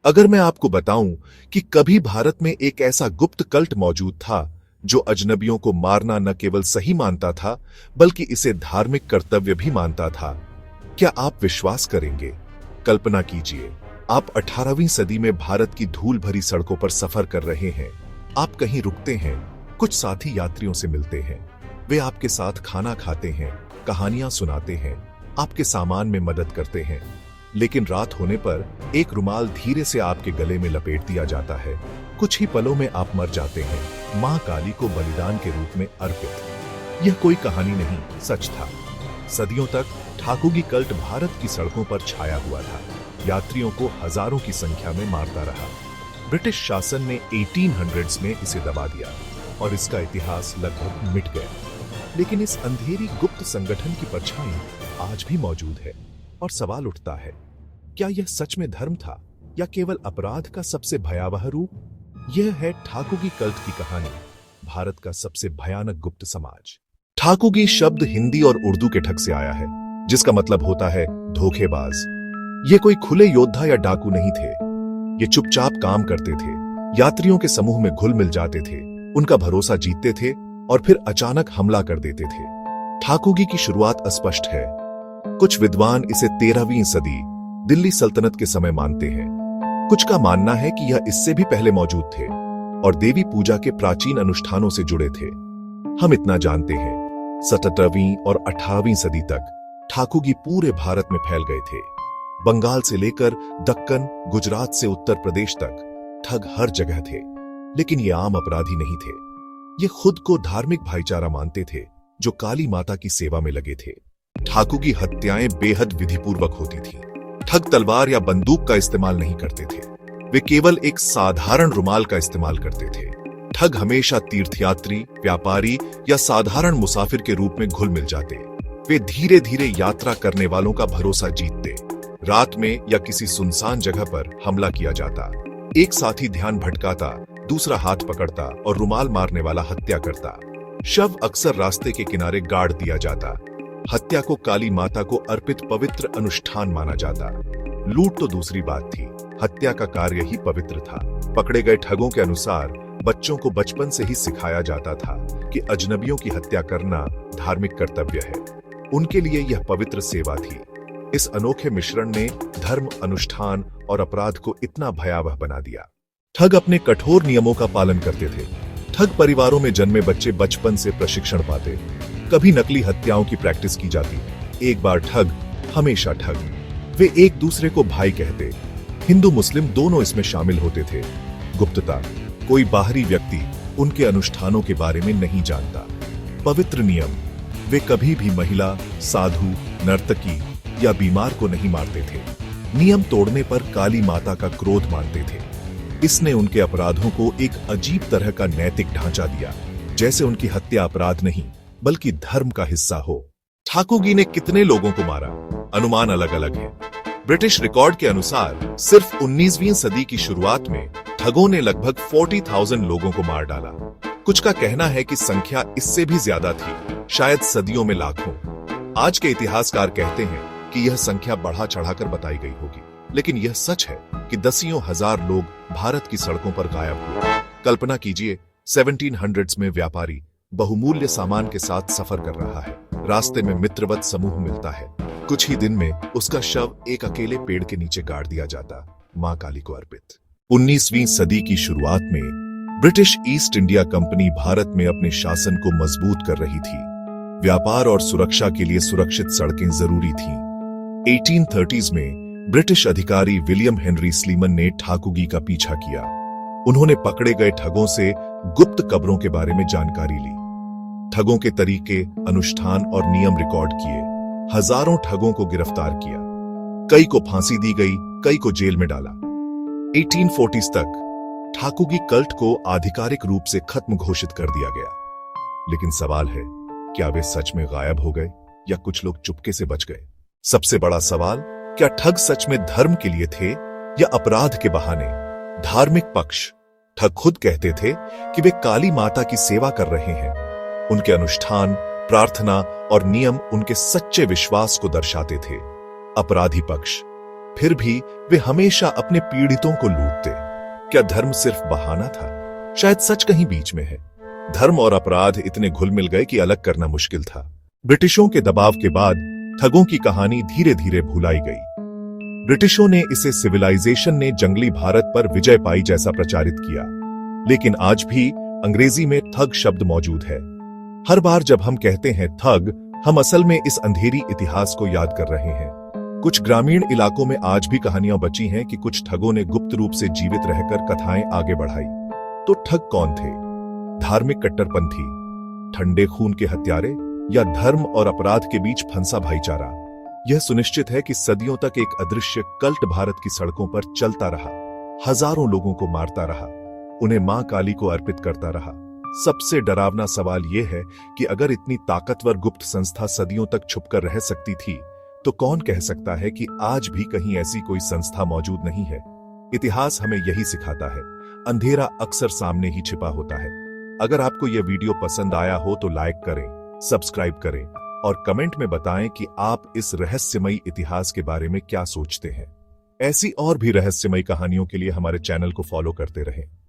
अगर मैं आपको बताऊं कि कभी भारत में एक ऐसा गुप्त कल्ट मौजूद था जो अजनबियों को मारना न केवल सही मानता था बल्कि इसे धार्मिक कर्तव्य भी मानता था, क्या आप विश्वास करेंगे? कल्पना कीजिए, आप 18वीं सदी में भारत की धूल भरी सड़कों पर सफर कर रहे हैं। आप कहीं रुकते हैं, कुछ साथी यात्रियों से मिलते हैं, वे आपके साथ खाना खाते हैं, कहानियां सुनाते हैं, आपके सामान में मदद करते हैं। लेकिन रात होने पर एक रुमाल धीरे से आपके गले में लपेट दिया जाता है। कुछ ही पलों में आप मर जाते हैं, मां काली को बलिदान के रूप में अर्पित। यह कोई कहानी नहीं, सच था। सदियों तक ठाकुगी कल्ट भारत की सड़कों पर छाया हुआ था, यात्रियों को हजारों की संख्या में मारता रहा। ब्रिटिश शासन ने 1800s में इसे दबा दिया और इसका इतिहास लगभग मिट गया। लेकिन इस अंधेरी गुप्त संगठन की परछाई आज भी मौजूद है और सवाल उठता है, क्या यह सच में धर्म था या केवल अपराध का सबसे भयावह रूप? यह है ठाकुगी कल्ट की कहानी, भारत का सबसे भयानक गुप्त समाज। ठाकुगी शब्द हिंदी और उर्दू के ठग से आया है, जिसका मतलब होता है धोखेबाज। ये कोई खुले योद्धा या डाकू नहीं थे। ये चुपचाप काम करते थे, यात्रियों के समूह में घुल मिल जाते थे, उनका भरोसा जीतते थे और फिर अचानक हमला कर देते थे। ठाकुगी की शुरुआत अस्पष्ट है। कुछ विद्वान इसे 13वीं सदी दिल्ली सल्तनत के समय मानते हैं। कुछ का मानना है कि यह इससे भी पहले मौजूद थे और देवी पूजा के प्राचीन अनुष्ठानों से जुड़े थे। हम इतना जानते हैं, 17वीं और 18वीं सदी तक ठाकुगी पूरे भारत में फैल गए थे। बंगाल से लेकर दक्कन, गुजरात से उत्तर प्रदेश तक ठग हर जगह थे। लेकिन ये आम अपराधी नहीं थे, ये खुद को धार्मिक भाईचारा मानते थे जो काली माता की सेवा में लगे थे। ठाकुगी हत्याएं बेहद विधिपूर्वक होती थी। ठग तलवार या बंदूक का इस्तेमाल नहीं करते थे, वे केवल एक साधारण रुमाल का इस्तेमाल करते थे। ठग हमेशा तीर्थयात्री, व्यापारी या साधारण मुसाफिर के रूप में घुल मिल जाते। वे धीरे धीरे यात्रा करने वालों का भरोसा जीतते। रात में या किसी सुनसान जगह पर हमला किया जाता, एक साथी ध्यान भटकाता, दूसरा हाथ पकड़ता और रुमाल मारने वाला हत्या करता। शव अक्सर रास्ते के किनारे गाड़ दिया जाता। हत्या को काली माता को अर्पित पवित्र अनुष्ठान माना जाता। लूट तो दूसरी बात थी, हत्या का कार्य ही पवित्र था। पकड़े गए ठगों के अनुसार बच्चों को बचपन से ही सिखाया जाता था कि अजनबियों की हत्या करना धार्मिक कर्तव्य है। उनके लिए यह पवित्र सेवा थी। इस अनोखे मिश्रण ने धर्म, अनुष्ठान और अपराध को इतना भयावह बना दिया। ठग अपने कठोर नियमों का पालन करते थे। ठग परिवारों में जन्मे बच्चे बचपन से प्रशिक्षण पाते। कभी नकली हत्याओं की प्रैक्टिस की जाती। एक बार ठग, हमेशा ठग। वे एक दूसरे को भाई कहते। हिंदू मुस्लिम दोनों इसमें शामिल होते थे। गुप्तता, कोई बाहरी व्यक्ति उनके अनुष्ठानों के बारे में नहीं जानता। पवित्र नियम, वे कभी भी महिला, साधु, नर्तकी या बीमार को नहीं मारते थे। नियम तोड़ने पर काली माता का क्रोध मानते थे। इसने उनके अपराधों को एक अजीब तरह का नैतिक ढांचा दिया, जैसे उनकी हत्या अपराध नहीं बल्कि धर्म का हिस्सा हो। ठाकुगी ने कितने लोगों को मारा? अनुमान अलग अलग है। ब्रिटिश रिकॉर्ड के अनुसार सिर्फ 19वीं सदी की शुरुआत में ठगों ने लगभग 40,000 लोगों को मार डाला। कुछ का कहना है कि संख्या इससे भी ज्यादा थी, शायद सदियों में लाखों। आज के इतिहासकार कहते हैं कि यह संख्या बढ़ा चढ़ाकर बताई गई होगी, लेकिन यह सच है कि दसियों हजार लोग भारत की सड़कों पर गायब हुए। कल्पना कीजिए, 1700s में व्यापारी बहुमूल्य सामान के साथ सफर कर रहा है। रास्ते में मित्रवत समूह मिलता है। कुछ ही दिन में उसका शव एक अकेले पेड़ के नीचे गाड़ दिया जाता, मां काली को अर्पित। 19वीं सदी की शुरुआत में British east India company Bharat में अपने शासन को मजबूत कर रही थी। व्यापार और सुरक्षा के लिए सुरक्षित सड़कें जरूरी थीं। 1830s में ब्रिटिश अधिकारी विलियम हेनरी स्लीमन ने ठाकुगी का पीछा किया। उन्होंने पकड़े गए ठगों से गुप्त कब्रों के बारे में जानकारी ली। ठगों के तरीके, अनुष्ठान और नियम रिकॉर्ड किए। हजारों ठगों को गिरफ्तार किया। कई को फांसी दी गई, कई को जेल में डाला। 1840s तक ठाकुगी कल्ट को आधिकारिक रूप से खत्म घोषित कर दिया गया। लेकिन सवाल है, क्या वे सच में गायब हो गए या कुछ लोग चुपके से बच गए? सबसे बड़ा सवाल, क्या ठग सच में धर्म के लिए थे या अपराध के बहाने? धार्मिक पक्ष, ठग खुद कहते थे कि वे काली माता की सेवा कर रहे हैं। उनके अनुष्ठान, प्रार्थना और नियम उनके सच्चे विश्वास को दर्शाते थे। अपराधी पक्ष, फिर भी वे हमेशा अपने पीड़ितों को लूटते। क्या धर्म सिर्फ बहाना था? शायद सच कहीं बीच में है। धर्म और अपराध इतने घुल मिल गए कि अलग करना मुश्किल था। ब्रिटिशों के दबाव के बाद ठगों की कहानी धीरे धीरे भुलाई गई। ब्रिटिशों ने इसे सिविलाइजेशन ने जंगली भारत पर विजय पाई जैसा प्रचारित किया, लेकिन आज भी अंग्रेजी में ठग शब्द मौजूद है। हर बार जब हम कहते हैं ठग, हम असल में इस अंधेरी इतिहास को याद कर रहे हैं। कुछ ग्रामीण इलाकों में आज भी कहानियां बची हैं कि कुछ ठगों ने गुप्त रूप से जीवित रहकर कथाएं आगे बढ़ाई। तो ठग कौन थे? धार्मिक कट्टरपंथी, ठंडे खून के हत्यारे, या धर्म और अपराध के बीच फंसा भाईचारा? यह सुनिश्चित है कि सदियों तक एक अदृश्य कल्ट भारत की सड़कों पर चलता रहा, हजारों लोगों को मारता रहा, उन्हें मां काली को अर्पित करता रहा। सबसे डरावना सवाल यह है कि अगर इतनी ताकतवर गुप्त संस्था सदियों तक छुपकर रह सकती थी, तो कौन कह सकता है कि आज भी कहीं ऐसी कोई संस्था मौजूद नहीं है? इतिहास हमें यही सिखाता है, अंधेरा अक्सर सामने ही छिपा होता है। अगर आपको यह वीडियो पसंद आया हो तो लाइक करें, सब्सक्राइब करें और कमेंट में बताएं कि आप इस रहस्यमयी इतिहास के बारे में क्या सोचते हैं। ऐसी और भी रहस्यमयी कहानियों के लिए हमारे चैनल को फॉलो करते रहें।